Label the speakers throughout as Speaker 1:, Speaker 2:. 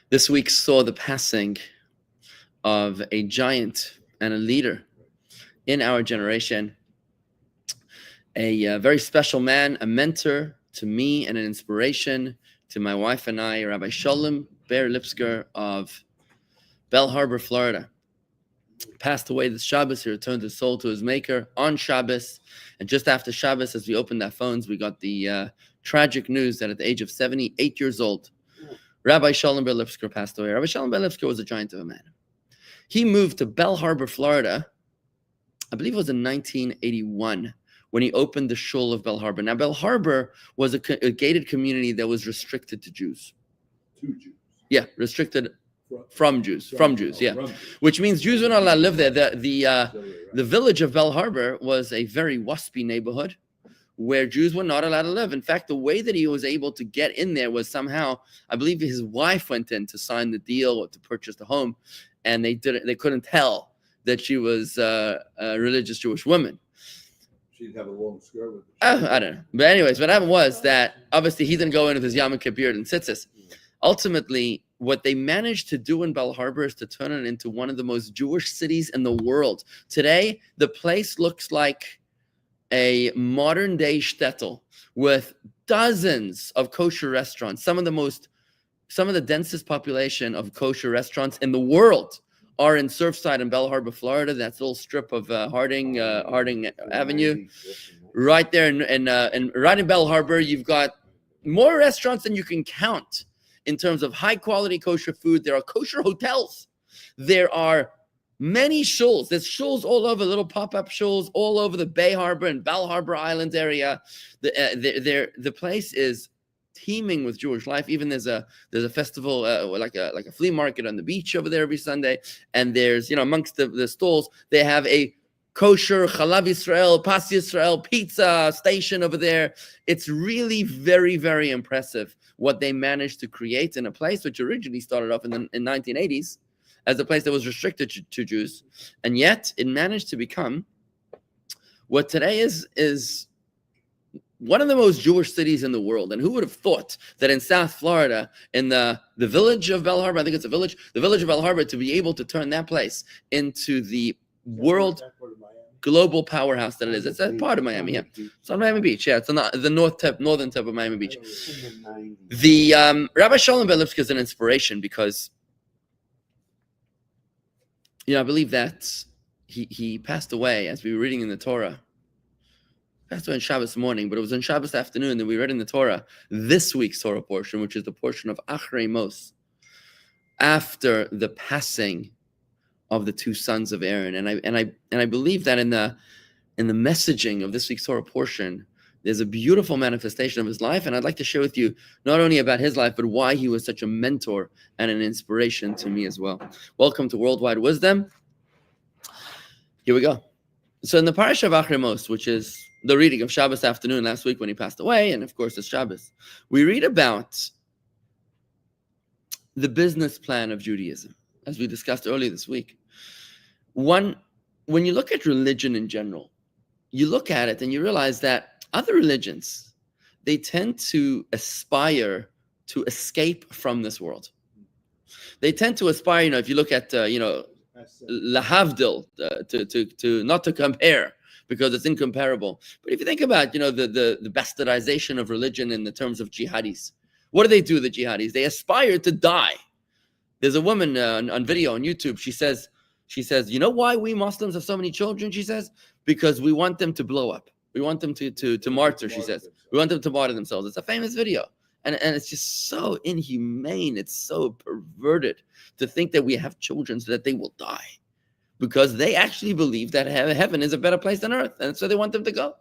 Speaker 1: This week saw the passing of a giant and a leader in our generation, a very special man, a mentor to me and an inspiration to my wife and I, Rabbi Sholom Ber Lipskar of Belle Harbor, Florida. Passed away this Shabbos. He returned his soul to his maker on Shabbos. And just after Shabbos, as we opened our phones, we got the tragic news that at the age of 78 years old, Rabbi Sholom Ber Lipskar passed away. Rabbi Sholom Ber Lipskar was a giant of a man. He moved to Belle Harbor, Florida, I believe it was in 1981, when he opened the shul of Belle Harbor. Now, Belle Harbor was a gated community that was restricted to Jews.
Speaker 2: To Jews.
Speaker 1: Yeah, restricted from Jews, yeah. Which means Jews were not allowed to live there. The village of Belle Harbor was a very waspy neighborhood where Jews were not allowed to live. In fact, the way that he was able to get in there was somehow, I believe his wife went in to sign the deal or to purchase the home, and they couldn't tell that she was a religious Jewish woman.
Speaker 2: She'd have a long skirt with
Speaker 1: I don't know. But anyways, what happened was that obviously he didn't go in with his yarmulke kippur and tzitzis. Ultimately, what they managed to do in Belle Harbor is to turn it into one of the most Jewish cities in the world. Today, the place looks like a modern-day shtetl with dozens of kosher restaurants. Some of the densest population of kosher restaurants in the world are in Surfside in Belle Harbor, Florida. That's a little strip of Harding Avenue, right there, and right in Belle Harbor, you've got more restaurants than you can count in terms of high-quality kosher food. There are kosher hotels. There are many shuls. There's shuls all over, little pop-up shuls all over the Bay Harbor and Belle Harbor Island area. The place is teeming with Jewish life. Even there's a festival, like a flea market on the beach over there every Sunday. And there's, amongst the stalls, they have a kosher Chalav Yisrael, Pas Yisrael pizza station over there. It's really very, very impressive what they managed to create in a place which originally started off in the 1980s as a place that was restricted to Jews, and yet it managed to become what today is one of the most Jewish cities in the world. And who would have thought that in South Florida, in the village of Belle Harbor, I think it's the village of Belle Harbor, to be able to turn that place into the world global powerhouse that it is. It's a part of Miami, yeah. It's on Miami Beach, yeah. It's on the northern tip of Miami Beach. The Rabbi Sholom Ber Lipskar is an inspiration because I believe that he passed away as we were reading in the Torah. Passed away on Shabbos morning, but it was on Shabbos afternoon that we read in the Torah this week's Torah portion, which is the portion of Achrei Mos, after the passing of the two sons of Aaron. And I believe that in the messaging of this week's Torah portion, there's a beautiful manifestation of his life, and I'd like to share with you not only about his life, but why he was such a mentor and an inspiration to me as well. Welcome to Worldwide Wisdom. Here we go. So in the parasha of Achrei Mos, which is the reading of Shabbos afternoon last week when he passed away, and of course it's Shabbos, we read about the business plan of Judaism, as we discussed earlier this week. When you look at religion in general, you look at it and you realize that other religions, they tend to aspire to escape from this world. They tend to aspire, if you look at, lahavdil, to not to compare, because it's incomparable. But if you think about, the bastardization of religion in the terms of jihadis, what do, the jihadis? They aspire to die. There's a woman on video on YouTube. She says, you know why we Muslims have so many children? She says, because we want them to blow up. We want them to martyr, she says. We want them to martyr themselves. It's a famous video. And it's just so inhumane. It's so perverted to think that we have children so that they will die, because they actually believe that heaven is a better place than earth. And so they want them to go.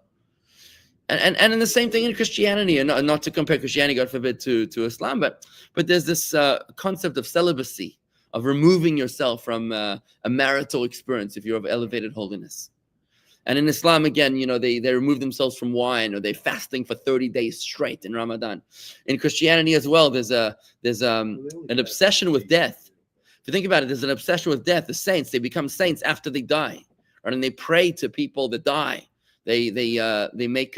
Speaker 1: And in the same thing in Christianity, and not to compare Christianity, God forbid, to Islam, but there's this concept of celibacy, of removing yourself from a marital experience if you're of elevated holiness. And in Islam, again, they remove themselves from wine, or they're fasting for 30 days straight in Ramadan. In Christianity as well, there's an obsession with death. If you think about it, there's an obsession with death. The saints, they become saints after they die, right? And they pray to people that die. They make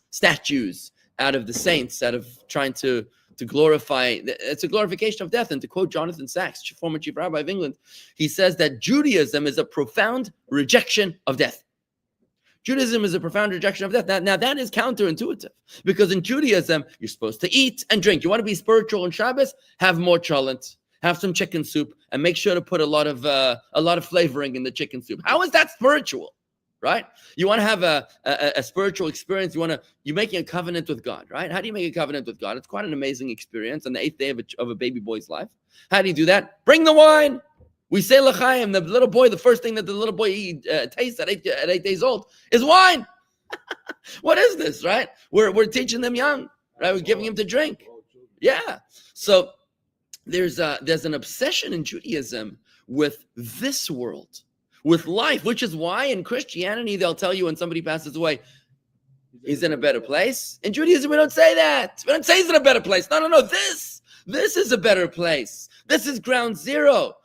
Speaker 1: statues out of the saints, out of trying to to glorify. It's a glorification of death. And to quote Jonathan Sachs, former chief rabbi of England, he says that Judaism is a profound rejection of death. Judaism is a profound rejection of death. Now that is counterintuitive, because in Judaism, you're supposed to eat and drink. You want to be spiritual on Shabbos? Have more cholent, have some chicken soup, and make sure to put a lot of flavoring in the chicken soup. How is that spiritual, right? You want to have a spiritual experience. You're making a covenant with God, right? How do you make a covenant with God? It's quite an amazing experience on the 8th day of a baby boy's life. How do you do that? Bring the wine. We say l'chaim. The little boy, the first thing that the little boy tastes at 8 days old is wine. What is this, right? We're teaching them young, right? We're giving him to drink. Yeah. So there's an obsession in Judaism with this world, with life, which is why in Christianity they'll tell you when somebody passes away, he's in a better place. In Judaism we don't say that. We don't say he's in a better place. No. This is a better place. This is ground zero.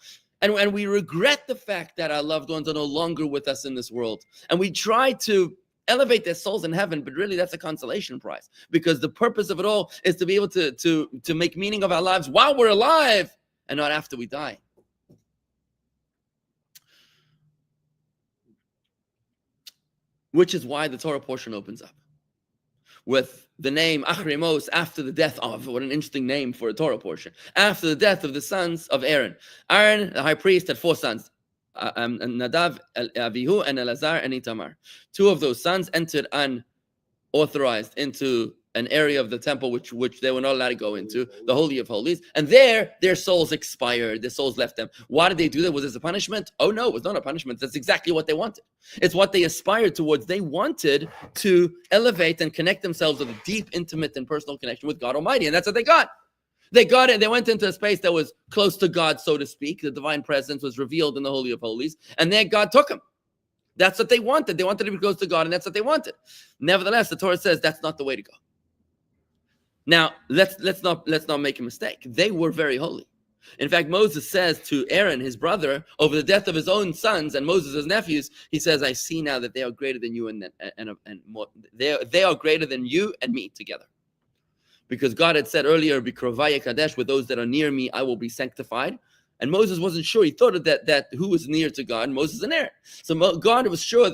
Speaker 1: And we regret the fact that our loved ones are no longer with us in this world. And we try to elevate their souls in heaven, but really that's a consolation prize. Because the purpose of it all is to be able to make meaning of our lives while we're alive and not after we die. Which is why the Torah portion opens up with the name Achrei Mos, after the death of. What an interesting name for a Torah portion. After the death of the sons of Aaron. Aaron, the high priest, had 4 sons. Nadav, Avihu, and Elazar, and Itamar. 2 of those sons entered unauthorized into an area of the temple which they were not allowed to go into, the Holy of Holies. And there, their souls expired. Their souls left them. Why did they do that? Was this a punishment? Oh, no, it was not a punishment. That's exactly what they wanted. It's what they aspired towards. They wanted to elevate and connect themselves with a deep, intimate, and personal connection with God Almighty. And that's what they got. They got it. They went into a space that was close to God, so to speak. The divine presence was revealed in the Holy of Holies. And there God took them. That's what they wanted. They wanted to be close to God, and that's what they wanted. Nevertheless, the Torah says that's not the way to go. Now, let's not make a mistake. They were very holy. In fact, Moses says to Aaron, his brother, over the death of his own sons and Moses' nephews, he says, "I see now that they are greater than you and more. They are greater than you and me together." Because God had said earlier, "Bikrovaya Kadesh, with those that are near me, I will be sanctified." And Moses wasn't sure. He thought that who was near to God, Moses and Aaron. So Moses was sure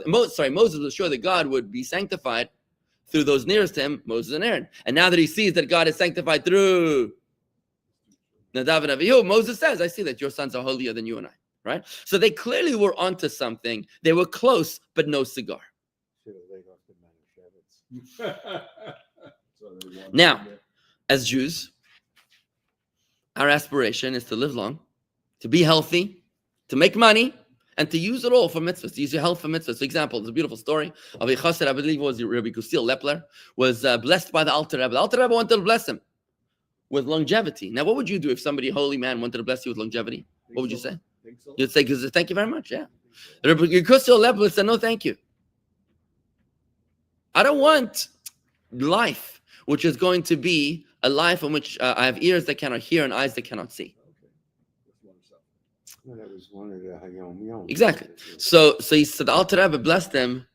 Speaker 1: that God would be sanctified through those nearest to him, Moses and Aaron. And now that he sees that God is sanctified through Nadav and Avihu, Moses says, "I see that your sons are holier than you and I." Right? So they clearly were onto something. They were close, but no cigar. Now, as Jews, our aspiration is to live long, to be healthy, to make money, and to use it all for mitzvahs, to use your health for mitzvahs. For example, there's a beautiful story of a chassid, I believe it was Rabbi Lepler, was blessed by the Alter Rebbe. The Alter Rebbe wanted to bless him with longevity. Now, what would you do if somebody, a holy man, wanted to bless you with longevity? What would you say?
Speaker 2: So.
Speaker 1: You'd say, "Thank you very much." Yeah. Rabbi Lepler said, "No, thank you. I don't want life, which is going to be a life in which I have ears that cannot hear and eyes that cannot see." Exactly. So he said, the Alter Rebbe blessed him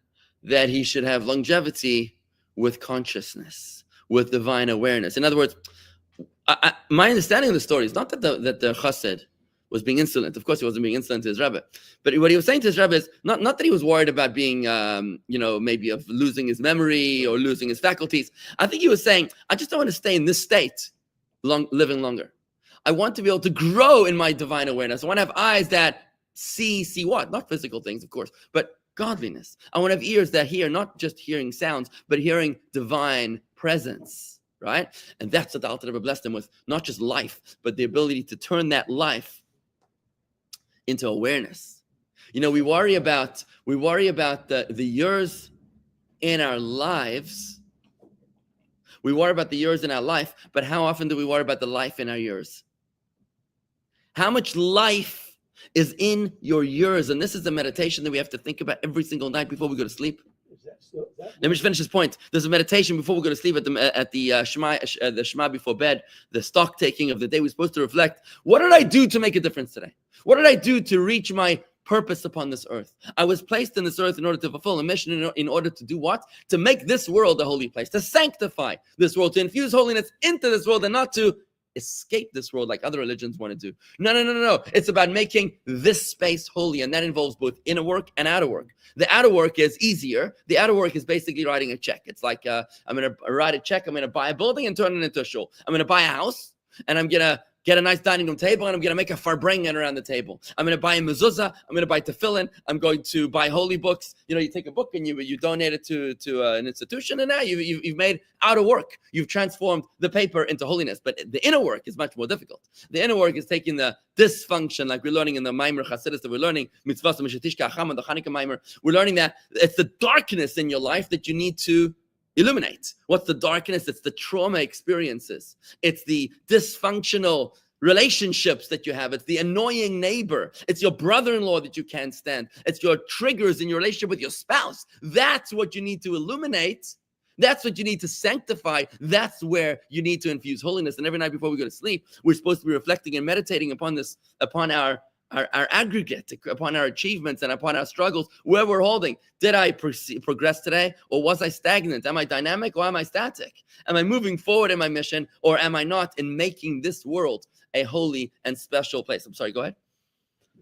Speaker 1: that he should have longevity with consciousness, with divine awareness. In other words, my understanding of the story is not that the chassid was being insolent. Of course, he wasn't being insolent to his Rebbe. But what he was saying to his Rebbe is not that he was worried about being, maybe of losing his memory or losing his faculties. I think he was saying, I just don't want to stay in this state, living longer. I want to be able to grow in my divine awareness. I want to have eyes that see what? Not physical things, of course, but godliness. I want to have ears that hear, not just hearing sounds, but hearing divine presence, right? And that's what the Alter Rebbe blessed him with, not just life, but the ability to turn that life into awareness. We worry about the years in our lives. We worry about the years in our life, but how often do we worry about the life in our years? How much life is in your years? And this is the meditation that we have to think about every single night before we go to sleep. Let me just finish this point. There's a meditation before we go to sleep at the Shema before bed, the stock taking of the day. We're supposed to reflect. What did I do to make a difference today? What did I do to reach my purpose upon this earth. I was placed in this earth in order to fulfill a mission, in order to do what? To make this world a holy place, to sanctify this world, to infuse holiness into this world, and not to escape this world like other religions want to do. No. It's about making this space holy, and that involves both inner work and outer work. The outer work is easier. The outer work is basically writing a check. It's like, I'm going to write a check. I'm going to buy a building and turn it into a shul. I'm going to buy a house, and I'm going to get a nice dining room table, and I'm going to make a farbrengen around the table. I'm going to buy a mezuzah. I'm going to buy tefillin. I'm going to buy holy books. You take a book and you donate it to an institution, and now you've made outer work. You've transformed the paper into holiness. But the inner work is much more difficult. The inner work is taking the dysfunction, like we're learning in the Maimer Chassidus, that we're learning mitzvahs mishatishka acham, the Chanukah Maimer. We're learning that it's the darkness in your life that you need to illuminate. What's the darkness? It's the trauma experiences. It's the dysfunctional relationships that you have. It's the annoying neighbor. It's your brother-in-law that you can't stand. It's your triggers in your relationship with your spouse. That's what you need to illuminate. That's what you need to sanctify. That's where you need to infuse holiness. And every night before we go to sleep, we're supposed to be reflecting and meditating upon this, upon our aggregate, upon our achievements and upon our struggles, where we're holding. Did I progress today, or was I stagnant? Am I dynamic, or am I static? Am I moving forward in my mission, or am I not, in making this world a holy and special place? I'm sorry, go ahead.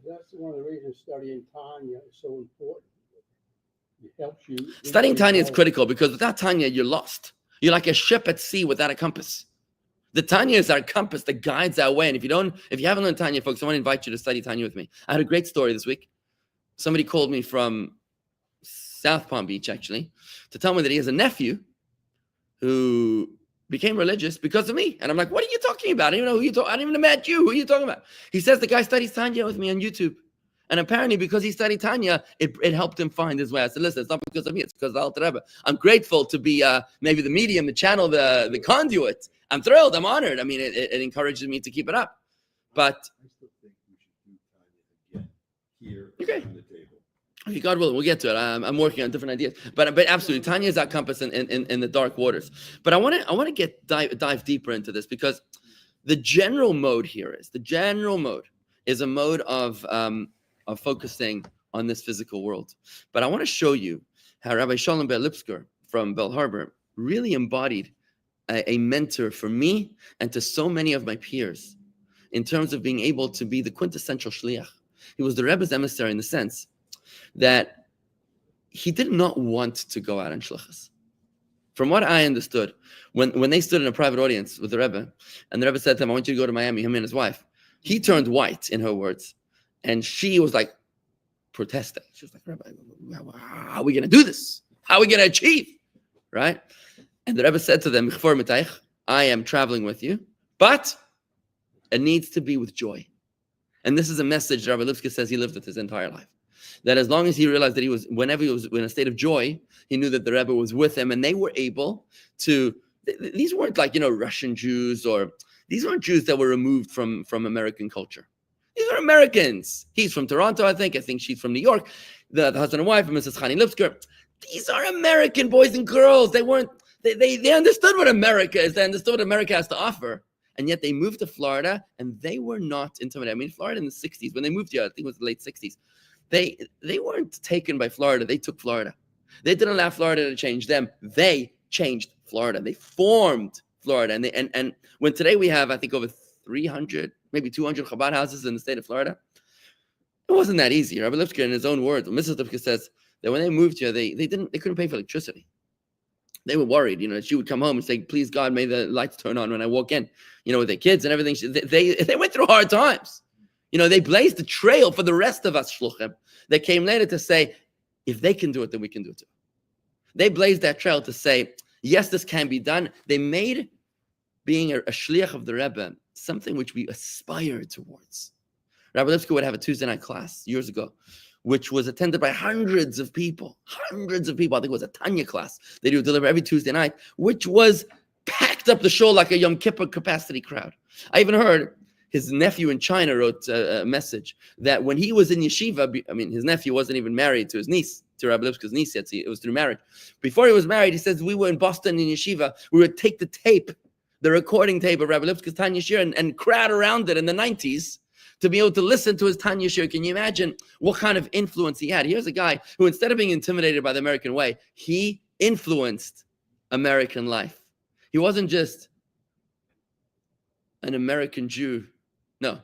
Speaker 3: That's one of the reasons studying Tanya is so important. It helps you.
Speaker 1: Studying Tanya is critical, because without Tanya, you're lost. You're like a ship at sea without a compass. The Tanya is our compass that guides our way. And if you haven't learned Tanya, folks, I want to invite you to study Tanya with me. I had a great story this week. Somebody called me from South Palm Beach, actually, to tell me that he has a nephew who became religious because of me. And I'm like, what are you talking about? I don't even know who you're talking. I didn't even met you. Who are you talking about? He says the guy studies Tanya with me on YouTube. And apparently, because he studied Tanya, it helped him find his way. I said, listen, it's not because of me. It's because of the Alter Rebbe. I'm grateful to be maybe the medium, the channel, the conduit. I'm thrilled. I'm honored. I mean, it encourages me to keep it up. But
Speaker 2: I still think we should do Tanya again here on the table.
Speaker 1: Okay, God willing, we'll get to it. I'm working on different ideas, but absolutely, Tanya is our compass in the dark waters. But I want to dive deeper into this, because the general mode is a mode of focusing on this physical world. But I want to show you how Rabbi Sholom Ber Lipskar from Bell Harbor really embodied a mentor for me and to so many of my peers in terms of being able to be the quintessential shliach. He was the Rebbe's emissary in the sense that he did not want to go out on shlichus. From what I understood, when they stood in a private audience with the Rebbe, and the Rebbe said to him, I want you to go to Miami, him and his wife, he turned white, in her words, and she was like protesting. She was like, Rebbe, how are we going to do this? How are we going to achieve? Right? And the Rebbe said to them, I am traveling with you, but it needs to be with joy. And this is a message that Rabbi Lipkar says he lived with his entire life. That as long as he realized that whenever he was in a state of joy, he knew that the Rebbe was with him, and they were able to, these weren't like, Russian Jews, or these weren't Jews that were removed from American culture. These are Americans. He's from Toronto, I think she's from New York. The husband and wife, Mrs. Chani Lipskar. These are American boys and girls. They understood what America is. They understood what America has to offer. And yet they moved to Florida, and they were not intimidated. I mean, Florida in the 60s, when they moved here, I think it was the late 60s, they weren't taken by Florida. They took Florida. They didn't allow Florida to change them. They changed Florida. They formed Florida. And when today we have, I think, over 300, maybe 200 Chabad houses in the state of Florida, it wasn't that easy. Rabbi Lipkar, in his own words, Mrs. Lipkar says that when they moved here, they couldn't pay for electricity. They were worried, she would come home and say, please God, may the lights turn on when I walk in, with their kids and everything. They went through hard times. They blazed the trail for the rest of us shluchim that came later to say, if they can do it, then we can do it too. They blazed that trail to say, yes, this can be done. They made being a shliach of the Rebbe something which we aspire towards. Rabbi Lipkar would have a Tuesday night class years ago, which was attended by hundreds of people. I think it was a Tanya class that he would deliver every Tuesday night, which was packed up the show like a Yom Kippur capacity crowd. I even heard his nephew in China wrote a message that when he was in yeshiva, his nephew wasn't even married to his niece, to Rabbi Lipskar's niece yet, it was through marriage. Before he was married, he says, we were in Boston in yeshiva, we would take the recording tape of Rabbi Lipskar's Tanya Shir and crowd around it in the 90s to be able to listen to his Tanya Shir. Can you imagine what kind of influence he had? Here's a guy who, instead of being intimidated by the American way, he influenced American life. He wasn't just an American Jew. No,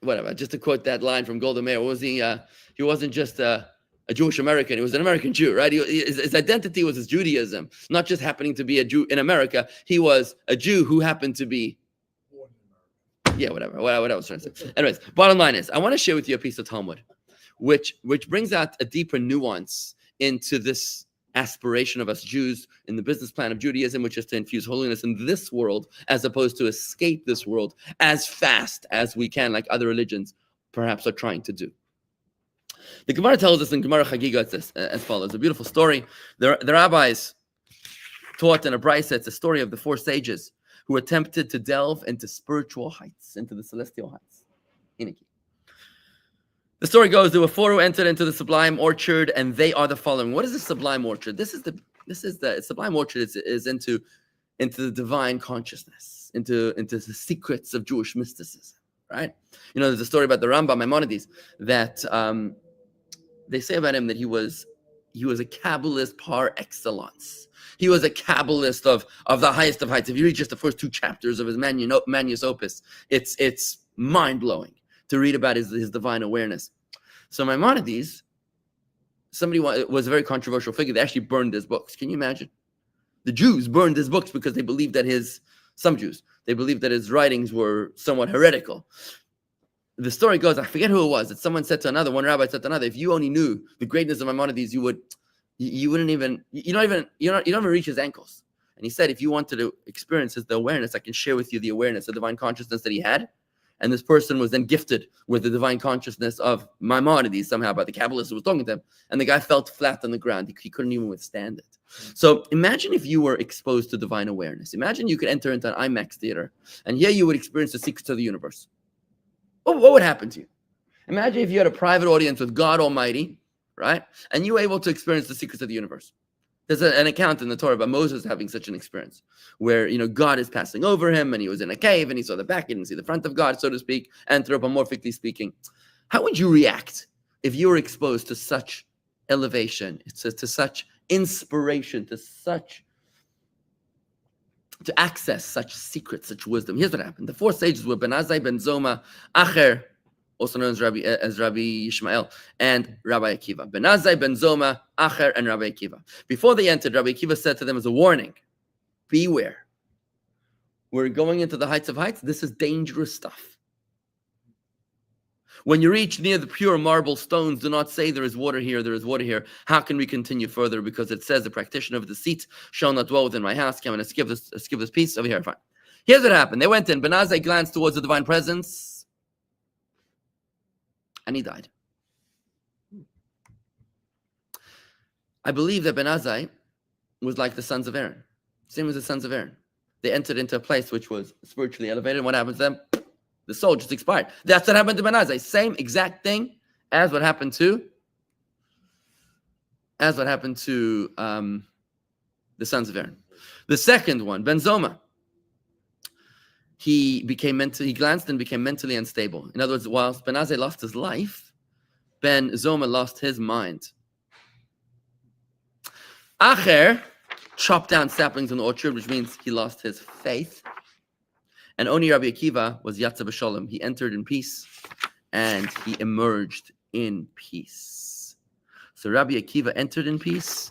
Speaker 1: whatever. Just to quote that line from Golda Meir, was he? He wasn't just a Jewish American. He was an American Jew, right? His identity was his Judaism, not just happening to be a Jew in America. He was a Jew who happened to be. Yeah, whatever. What I was trying to say. Anyways, bottom line is, I want to share with you a piece of Talmud, which brings out a deeper nuance into this aspiration of us Jews in the business plan of Judaism, which is to infuse holiness in this world, as opposed to escape this world as fast as we can, like other religions perhaps are trying to do. The Gemara tells us in Gemara Chagiga as follows: a beautiful story. The rabbis taught in a brisa. It's a story of the four sages who attempted to delve into spiritual heights, into the celestial heights. The story goes, there were four who entered into the sublime orchard, and they are the following. What is the sublime orchard? This is the sublime orchard is into the divine consciousness, into the secrets of Jewish mysticism, right? You know, there's a story about the Rambam Maimonides that they say about him that he was a Kabbalist par excellence. He was a Kabbalist of the highest of heights. If you read just the first two chapters of his Magnus Opus, it's mind-blowing to read about his divine awareness. So Maimonides, somebody was a very controversial figure. They actually burned his books. Can you imagine? The Jews burned his books because they believed that some Jews, they believed that his writings were somewhat heretical. The story goes, I forget who it was, that someone said to another, one rabbi said to another, if you only knew the greatness of Maimonides, you don't even reach his ankles. And he said, if you wanted to experience the awareness, I can share with you the awareness, the divine consciousness that he had. And this person was then gifted with the divine consciousness of Maimonides somehow by the Kabbalist who was talking to him. And the guy felt flat on the ground. He couldn't even withstand it. So imagine if you were exposed to divine awareness. Imagine you could enter into an IMAX theater, and here you would experience the secrets of the universe. What would happen to you? Imagine if you had a private audience with God Almighty, right? And you were able to experience the secrets of the universe. There's an account in the Torah about Moses having such an experience where, God is passing over him, and he was in a cave and he saw the back, he didn't see the front of God, so to speak, anthropomorphically speaking. How would you react if you were exposed to such elevation, to such inspiration, to access such secrets, such wisdom? Here's what happened. The four sages were Ben Azai, Ben Zoma, Acher, also known as Rabbi Yishmael, and Rabbi Akiva. Ben Azai, Ben Zoma, Acher, and Rabbi Akiva. Before they entered, Rabbi Akiva said to them as a warning, beware. We're going into the heights of heights. This is dangerous stuff. When you reach near the pure marble stones, do not say there is water here, there is water here. How can we continue further? Because it says the practitioner of deceit shall not dwell within my house. Come and skip this piece over here. Fine. Here's what happened. They went in. Ben Azai glanced towards the divine presence, and he died. I believe that Ben Azai was like the sons of Aaron. Same as the sons of Aaron. They entered into a place which was spiritually elevated. And what happens to them? The soul just expired. That's what happened to Ben Azai. Same exact thing as what happened to the sons of Aaron. The second one, Ben Zoma. He glanced and became mentally unstable. In other words, whilst Ben Azai lost his life, Ben Zoma lost his mind. Acher chopped down saplings in the orchard, which means he lost his faith. And only Rabbi Akiva was Yatza B'Sholom. He entered in peace, and he emerged in peace. So Rabbi Akiva entered in peace,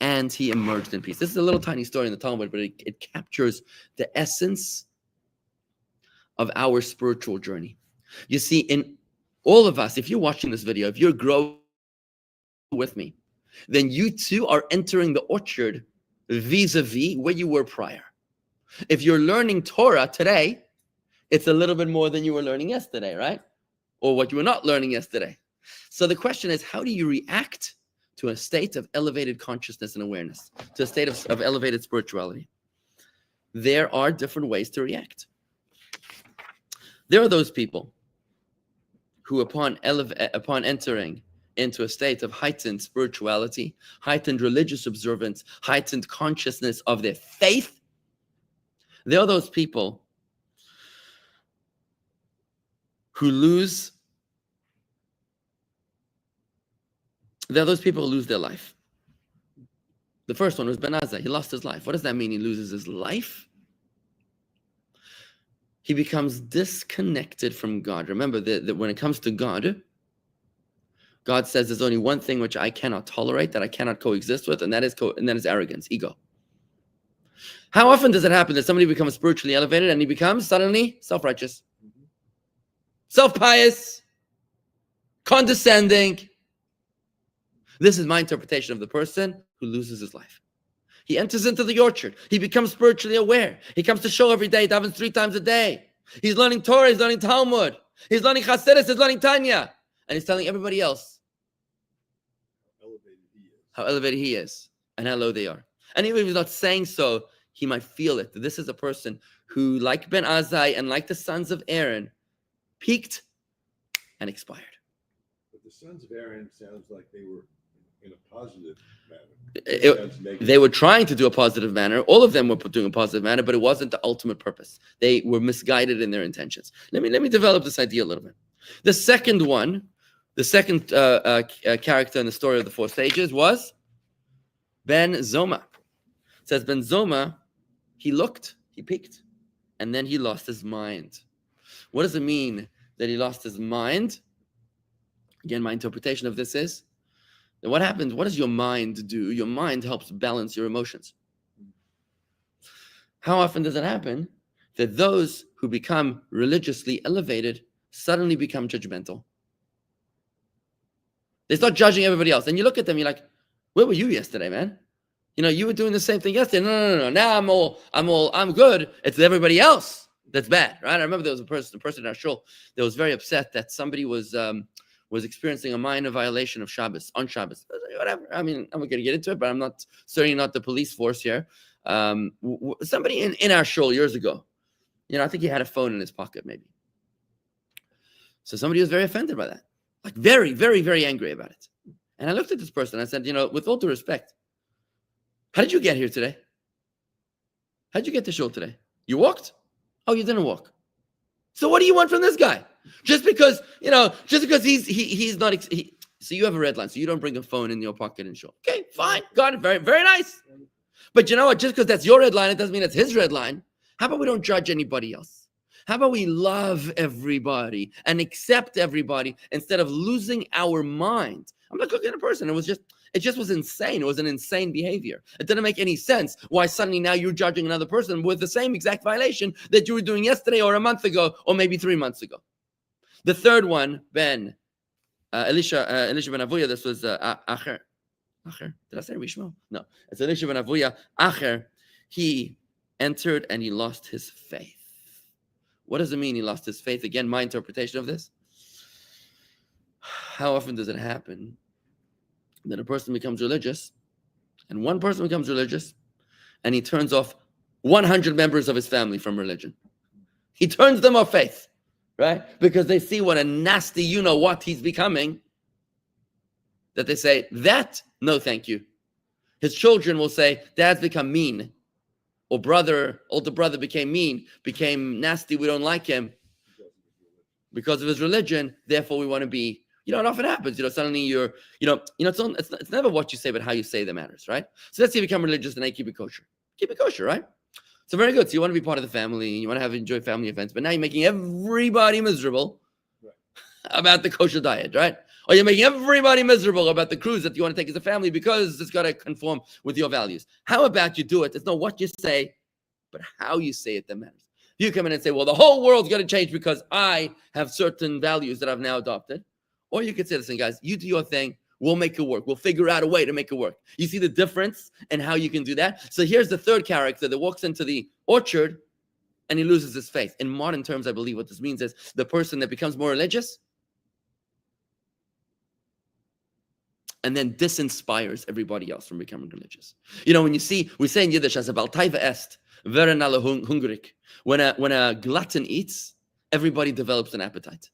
Speaker 1: and he emerged in peace. This is a little tiny story in the Talmud, but it captures the essence of our spiritual journey. You see, in all of us, if you're watching this video, if you're growing with me, then you too are entering the orchard vis-a-vis where you were prior. If you're learning Torah today, it's a little bit more than you were learning yesterday, right? Or what you were not learning yesterday. So the question is, how do you react to a state of elevated consciousness and awareness, to a state of elevated spirituality? There are different ways to react. There are those people who, upon entering into a state of heightened spirituality, heightened religious observance, heightened consciousness of their faith, there are those people who lose, there are those people who lose their life. The first one was Ben Azai. He lost his life. What does that mean? He loses his life? He becomes disconnected from God. Remember that when it comes to God, God says there's only one thing which I cannot tolerate, that I cannot coexist with, and that is arrogance, ego. How often does it happen that somebody becomes spiritually elevated and he becomes suddenly self-righteous, self-pious, condescending? This is my interpretation of the person who loses his life. He enters into the orchard. He becomes spiritually aware. He comes to shul every day, davens 3 times a day. He's learning Torah, he's learning Talmud. He's learning Chassidus, he's learning Tanya. And he's telling everybody else how elevated he is and how low they are. And even if he's not saying so, he might feel it. This is a person who, like Ben Azai and like the sons of Aaron, peaked and expired.
Speaker 2: But the sons of Aaron sounds like they were in a positive manner.
Speaker 1: They were trying to do a positive manner. All of them were doing a positive manner, but it wasn't the ultimate purpose. They were misguided in their intentions. Let me develop this idea a little bit. The second character in the story of the 4 stages was Ben Zoma. It says Ben Zoma, he peaked, and then he lost his mind. What does it mean that he lost his mind? Again, my interpretation of this is, what happens? What does your mind do? Your mind helps balance your emotions. How often does it happen that those who become religiously elevated suddenly become judgmental? They start judging everybody else. And you look at them, you're like, where were you yesterday, man? You were doing the same thing yesterday. No. Now I'm good. It's everybody else that's bad, right? I remember there was a person in our shul that was very upset that somebody was experiencing a minor violation of Shabbos, on Shabbos. Whatever. I mean, I'm not going to get into it, but I'm certainly not the police force here. Somebody in our shul years ago, I think he had a phone in his pocket, maybe. So somebody was very offended by that. Like very, very, very angry about it. And I looked at this person, I said, with all due respect, how did you get here today? How did you get to shul today? You walked? Oh, you didn't walk. So what do you want from this guy? Just because he's not. So you have a red line, so you don't bring a phone in your pocket and show. Okay, fine, got it, very, very nice. But you know what? Just because that's your red line, it doesn't mean it's his red line. How about we don't judge anybody else? How about we love everybody and accept everybody instead of losing our mind? I'm not looking at a person. It just was insane. It was an insane behavior. It didn't make any sense why suddenly now you're judging another person with the same exact violation that you were doing yesterday or a month ago or maybe 3 months ago. The third one, Elisha ben Avuya, this was Acher. Did I say Rishmo? No. It's Elisha ben Avuya. Acher, he entered and he lost his faith. What does it mean he lost his faith? Again, my interpretation of this. How often does it happen that a person becomes religious, and one person becomes religious, and he turns off 100 members of his family from religion? He turns them off faith, right? Because they see what a nasty you-know-what he's becoming, that they say, that, no thank you. His children will say, Dad's become mean. Or older brother became mean, became nasty, we don't like him because of his religion, therefore we want to be, it often happens, suddenly you're, it's never what you say, but how you say that matters, right? So let's say you become religious and they keep it kosher. Keep it kosher, right? So very good. So you want to be part of the family, you want to enjoy family events, but now you're making everybody miserable about the kosher diet, right? Or you're making everybody miserable about the cruise that you want to take as a family because it's got to conform with your values. How about you do it? It's not what you say, but how you say it that matters. You come in and say, well, the whole world's got to change because I have certain values that I've now adopted. Or you could say, listen, guys, you do your thing. We'll make it work. We'll figure out a way to make it work. You see the difference and how you can do that? So here's the third character that walks into the orchard and he loses his faith. In modern terms, I believe what this means is the person that becomes more religious and then disinspires everybody else from becoming religious. When you see, we say in Yiddish, as a Baltaiva est, veren alle hungrig. When a glutton eats, everybody develops an appetite.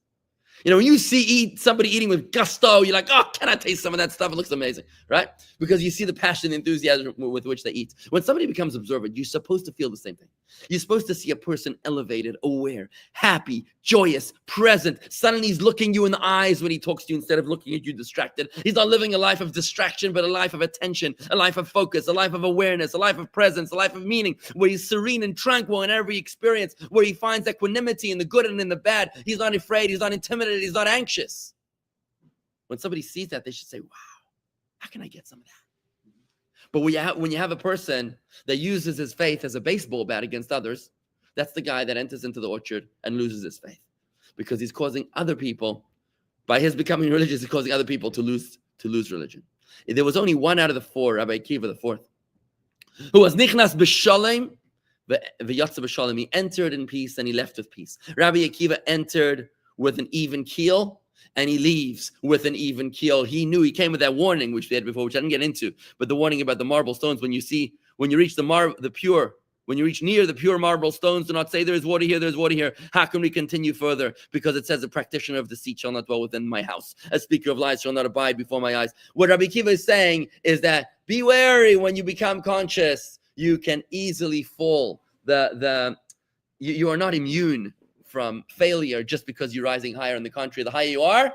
Speaker 1: When you see somebody eating with gusto, you're like, oh, can I taste some of that stuff? It looks amazing, right? Because you see the passion, the enthusiasm with which they eat. When somebody becomes observant, you're supposed to feel the same thing. You're supposed to see a person elevated, aware, happy, joyous, present. Suddenly he's looking you in the eyes when he talks to you instead of looking at you distracted. He's not living a life of distraction, but a life of attention, a life of focus, a life of awareness, a life of presence, a life of meaning, where he's serene and tranquil in every experience, where he finds equanimity in the good and in the bad. He's not afraid, he's not intimidated, he's not anxious. When somebody sees that, they should say, wow, how can I get some of that? But when you have a person that uses his faith as a baseball bat against others, that's the guy that enters into the orchard and loses his faith, because he's causing other people, by his becoming religious, he's causing other people to lose religion. There was only one out of the four, Rabbi Akiva the fourth, who was nichnas b'shalom v'yatsa b'shalom. He entered in peace and he left with peace. Rabbi Akiva entered with an even keel, and he leaves with an even keel. He knew, he came with that warning, which we had before, which I didn't get into, but the warning about the marble stones. When you reach when you reach near the pure marble stones, do not say there is water here, there's water here. How can we continue further? Because it says, a practitioner of deceit shall not dwell within my house. A speaker of lies shall not abide before my eyes. What Rabbi Akiva is saying is that be wary when you become conscious. You can easily fall. You are not immune from failure just because you're rising higher. In the contrary, the higher you are,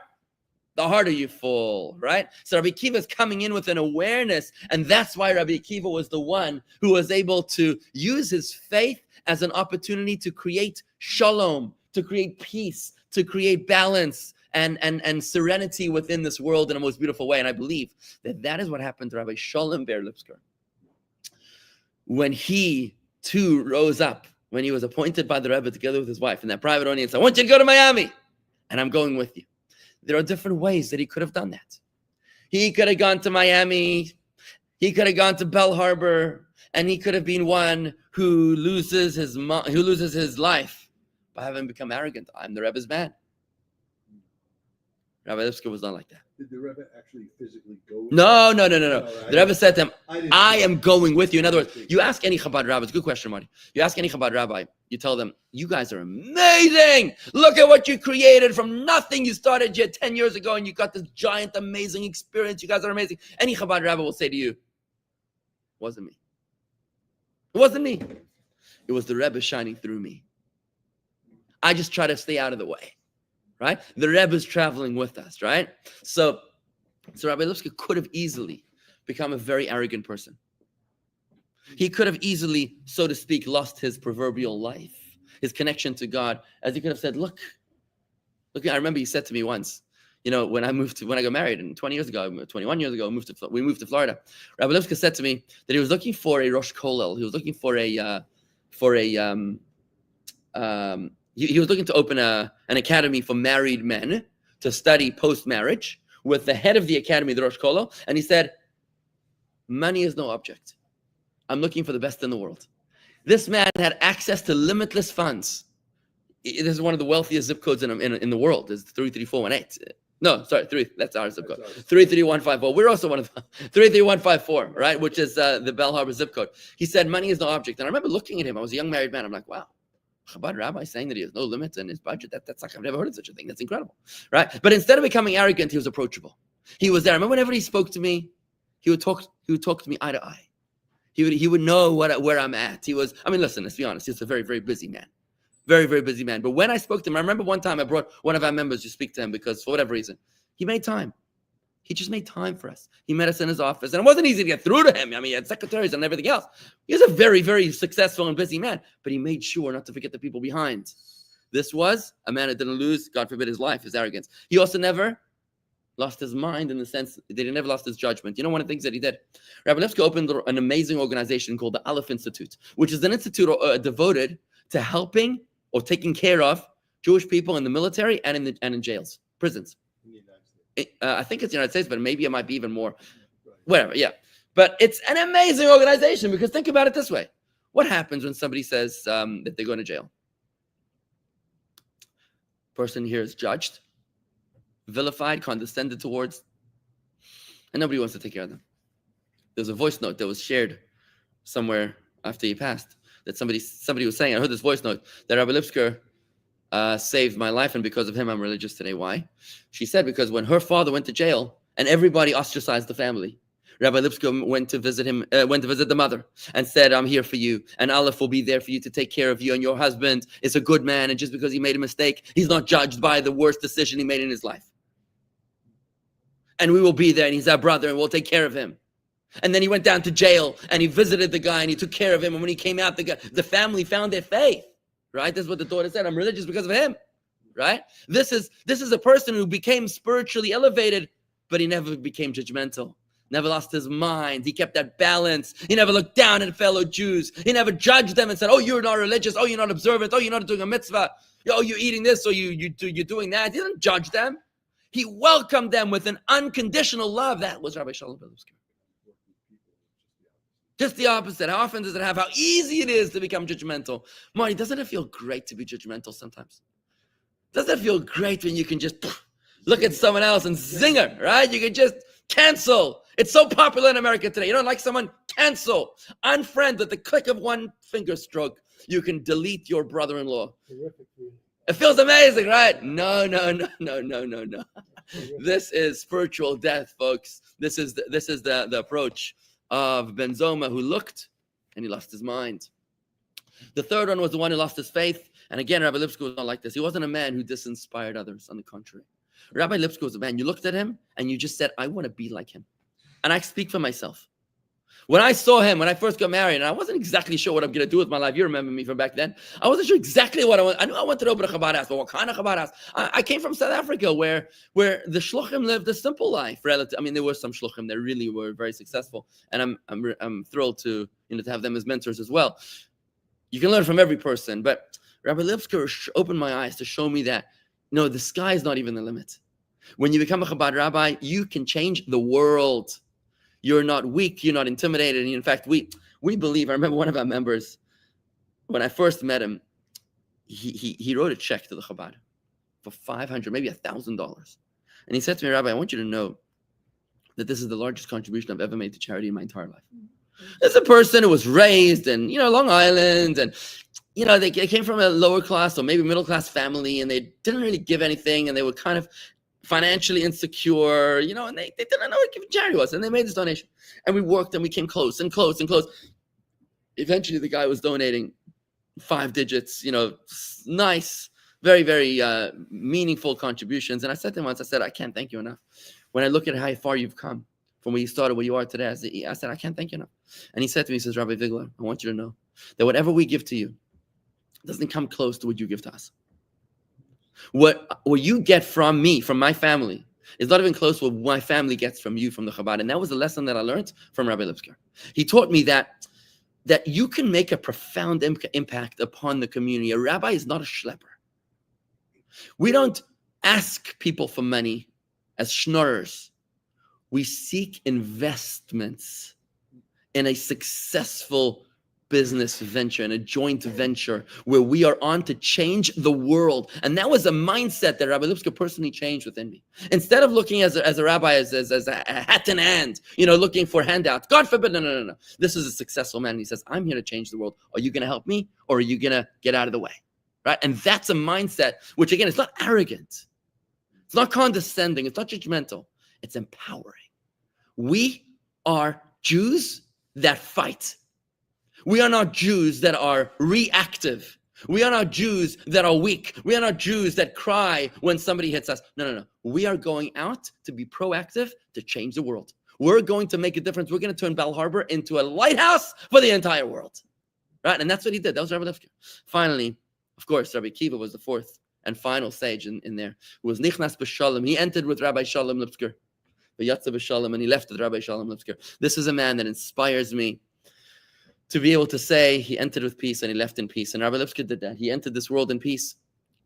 Speaker 1: the harder you fall, right? So Rabbi Akiva is coming in with an awareness, and that's why Rabbi Akiva was the one who was able to use his faith as an opportunity to create shalom, to create peace, to create balance and serenity within this world in a most beautiful way. And I believe that is what happened to Rabbi Sholom Ber Lipskar. When he too rose up, when he was appointed by the Rebbe together with his wife in that private audience, I want you to go to Miami, and I'm going with you. There are different ways that he could have done that. He could have gone to Miami, he could have gone to Bell Harbor, and he could have been one who loses his life by having become arrogant. I'm the Rebbe's man. Rabbi Lipkar was not like that.
Speaker 2: Did the Rebbe actually physically go?
Speaker 1: No. The Rebbe said to him, I am going with you. In other words, you ask any Chabad rabbi, it's a good question, Marty. You ask any Chabad rabbi, you tell them, you guys are amazing. Look at what you created from nothing. You started 10 years ago and you got this giant, amazing experience. You guys are amazing. Any Chabad rabbi will say to you, wasn't me. It wasn't me. It was the Rebbe shining through me. I just try to stay out of the way. Right? The Rebbe is traveling with us, right? So Rabbi Lipkar could have easily become a very arrogant person. He could have easily, so to speak, lost his proverbial life, his connection to God, as he could have said, look, I remember he said to me once, when I got married, and 21 years ago, we moved to Florida. Rabbi Lipkar said to me that he was looking for a Rosh Kollel. He was looking he was looking to open an academy for married men to study post-marriage with the head of the academy, the Rosh Kollel, and he said, money is no object. I'm looking for the best in the world. This man had access to limitless funds. This is one of the wealthiest zip codes in the world. It's 33418. No, sorry, that's our zip code. 33154. We're also one of the 33154, right? Which is the Bell Harbor zip code. He said, money is no object. And I remember looking at him. I was a young married man. I'm like, wow. Chabad rabbi saying that he has no limits in his budget. That's like, I've never heard of such a thing. That's incredible, right? But instead of becoming arrogant, he was approachable. He was there. I remember whenever he spoke to me, he would talk to me eye to eye. He would know where I'm at. Listen, let's be honest. He's a very, very busy man. Very, very busy man. But when I spoke to him, I remember one time I brought one of our members to speak to him because for whatever reason, he made time. He just made time for us. He met us in his office, and it wasn't easy to get through to him. He had secretaries and everything else. He was a very, very successful and busy man, but he made sure not to forget the people behind. This was a man that didn't lose, God forbid, his life, his arrogance. He also never lost his mind in the sense that he never lost his judgment. One of the things that he did? Rabbi Lipkar opened an amazing organization called the Aleph Institute, which is an institute devoted to helping or taking care of Jewish people in the military and in jails, prisons. I think it's the United States, but maybe it might be even more. Whatever, yeah. But it's an amazing organization because think about it this way. What happens when somebody says that they're going to jail? Person here is judged, vilified, condescended towards, and nobody wants to take care of them. There's a voice note that was shared somewhere after he passed that somebody was saying, I heard this voice note that Rabbi Lipkar saved my life, and because of him, I'm religious today. Why? She said because when her father went to jail and everybody ostracized the family, Rabbi Lipkar went to visit the mother and said, I'm here for you. And Aleph will be there for you to take care of you. And your husband is a good man. And just because he made a mistake, he's not judged by the worst decision he made in his life. And we will be there. And he's our brother and we'll take care of him. And then he went down to jail and he visited the guy and he took care of him. And when he came out, the family found their faith. Right? That's what the daughter said. I'm religious because of him. Right? This is a person who became spiritually elevated, but he never became judgmental. Never lost his mind. He kept that balance. He never looked down at fellow Jews. He never judged them and said, oh, you're not religious. Oh, you're not observant. Oh, you're not doing a mitzvah. Oh, you're eating this. Oh, you're doing that. He didn't judge them. He welcomed them with an unconditional love. That was Rabbi Sholom Ber Lipskar. Just the opposite. How often does it have? How easy it is to become judgmental. Marty, doesn't it feel great to be judgmental sometimes? Doesn't it feel great when you can just look at someone else and zinger, right? You can just cancel. It's so popular in America today. You don't like someone? Cancel. Unfriend with the click of one finger stroke. You can delete your brother-in-law. It feels amazing, right? No. This is spiritual death, folks. This is the approach of Ben Zoma, who looked and he lost his mind. The third one was the one who lost his faith. And again, Rabbi Lipkar was not like this. He wasn't a man who disinspired others. On the contrary, Rabbi Lipkar was a man. You looked at him and you just said, I want to be like him. And I speak for myself. When I saw him, when I first got married, and I wasn't exactly sure what I'm going to do with my life. You remember me from back then. I wasn't sure exactly what I wanted. I knew I wanted to open a Chabad house, but what kind of Chabad house? I came from South Africa, where the shluchim lived a simple life. I mean, there were some shluchim that really were very successful, and I'm thrilled to have them as mentors as well. You can learn from every person, but Rabbi Lipkar opened my eyes to show me that no, the sky is not even the limit. When you become a Chabad rabbi, you can change the world. You're not weak. You're not intimidated. And in fact, we believe. I remember one of our members, when I first met him, he wrote a check to the Chabad for $500, maybe $1,000, and he said to me, Rabbi, I want you to know that this is the largest contribution I've ever made to charity in my entire life. This is a person who was raised in Long Island, and they came from a lower class or maybe middle class family, and they didn't really give anything, and they were kind of financially insecure, and they didn't know what giving charity was, and they made this donation, and we worked and we came close and close and close. Eventually, the guy was donating 5 digits, nice, very, very meaningful contributions. And I said to him once, I can't thank you enough. When I look at how far you've come from where you started, where you are today, I said, I can't thank you enough. And he said to me, he says, Rabbi Vigler, I want you to know that whatever we give to you doesn't come close to what you give to us. What you get from me, from my family, is not even close to what my family gets from you, from the Chabad. And that was a lesson that I learned from Rabbi Lipkar. He taught me that you can make a profound impact upon the community. A rabbi is not a schlepper. We don't ask people for money as schnorrers. We seek investments in a successful business venture, and a joint venture where we are on to change the world. And that was a mindset that Rabbi Lipskar personally changed within me. Instead of looking as a rabbi as a hat in hand, looking for handouts. God forbid, no. This is a successful man. And he says, I'm here to change the world. Are you going to help me, or are you going to get out of the way? Right? And that's a mindset, which again, it's not arrogant. It's not condescending. It's not judgmental. It's empowering. We are Jews that fight. We are not Jews that are reactive. We are not Jews that are weak. We are not Jews that cry when somebody hits us. No. We are going out to be proactive, to change the world. We're going to make a difference. We're going to turn Bal Harbor into a lighthouse for the entire world. Right? And that's what he did. That was Rabbi Lipkar. Finally, of course, Rabbi Kiva was the fourth and final sage in there, who was Nichnas B'Shalom. He entered with Rabbi Sholom Lipskar, V'yatza B'Shalom, and he left with Rabbi Sholom Lipskar. This is a man that inspires me to be able to say he entered with peace and he left in peace. And Rabbi Lipkar did that. He entered this world in peace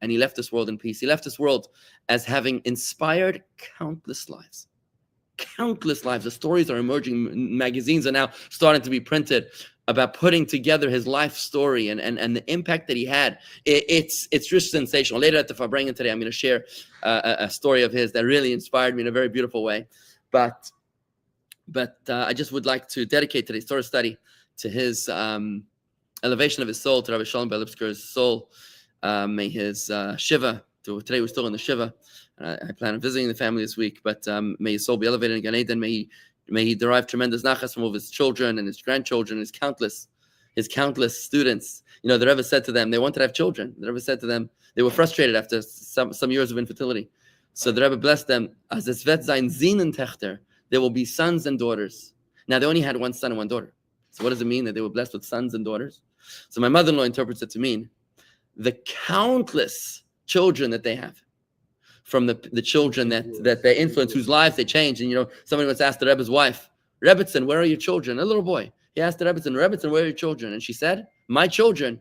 Speaker 1: and he left this world in peace. He left this world as having inspired countless lives. Countless lives. The stories are emerging. Magazines are now starting to be printed about putting together his life story and the impact that he had. It's just sensational. Later at the Farbrengen today, I'm going to share a story of his that really inspired me in a very beautiful way. But I just would like to dedicate today's Torah study to his elevation of his soul, to Rabbi Sholom Ber Lipskar's soul. May his Shiva, today we're still in the Shiva. I plan on visiting the family this week, but may his soul be elevated in Gan Eden. May he May he derive tremendous nachas from all of his children and his grandchildren, his countless students. The Rebbe said to them, they wanted to have children. The Rebbe said to them, they were frustrated after some years of infertility. So the Rebbe blessed them, as es wird sein Zinen Techter, there will be sons and daughters. Now they only had one son and one daughter. So what does it mean that they were blessed with sons and daughters? So my mother-in-law interprets it to mean the countless children that they have, from the children that they influence, whose lives they change. And somebody once asked the Rebbe's wife, Rebbetzin, where are your children? A little boy. He asked the Rebbetzin, where are your children? And she said, my children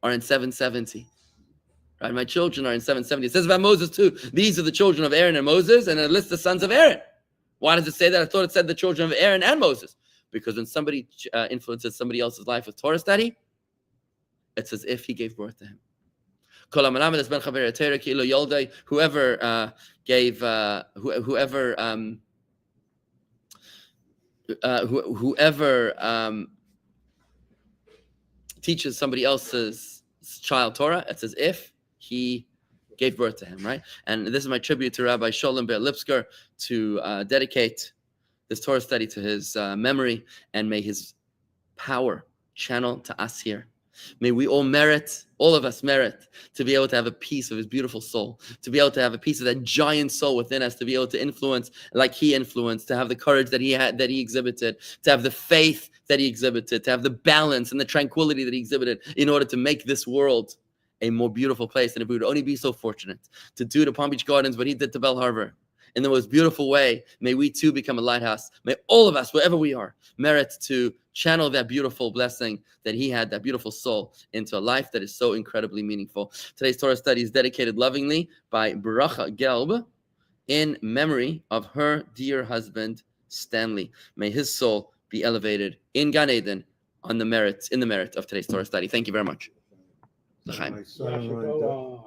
Speaker 1: are in 770. Right? My children are in 770. It says about Moses too. These are the children of Aaron and Moses, and it lists the sons of Aaron. Why does it say that? I thought it said the children of Aaron and Moses. Because when somebody influences somebody else's life with Torah study, it's as if he gave birth to him. Whoever teaches somebody else's child Torah, it's as if he gave birth to him, right? And this is my tribute to Rabbi Sholom Ber Lipskar, to dedicate this Torah study to his memory, and may his power channel to us here. May we all of us merit, to be able to have a piece of his beautiful soul, to be able to have a piece of that giant soul within us, to be able to influence like he influenced, to have the courage that he had, that he exhibited, to have the faith that he exhibited, to have the balance and the tranquility that he exhibited, in order to make this world a more beautiful place. And if we would only be so fortunate to do to Palm Beach Gardens what he did to Bell Harbor in the most beautiful way, may we too become a lighthouse. May all of us, wherever we are, merit to channel that beautiful blessing that he had, that beautiful soul, into a life that is so incredibly meaningful. Today's Torah study is dedicated lovingly by Baracha Gelb in memory of her dear husband, Stanley. May his soul be elevated in Gan Eden in the merit of today's Torah study. Thank you very much. L'chaim.
Speaker 2: My son,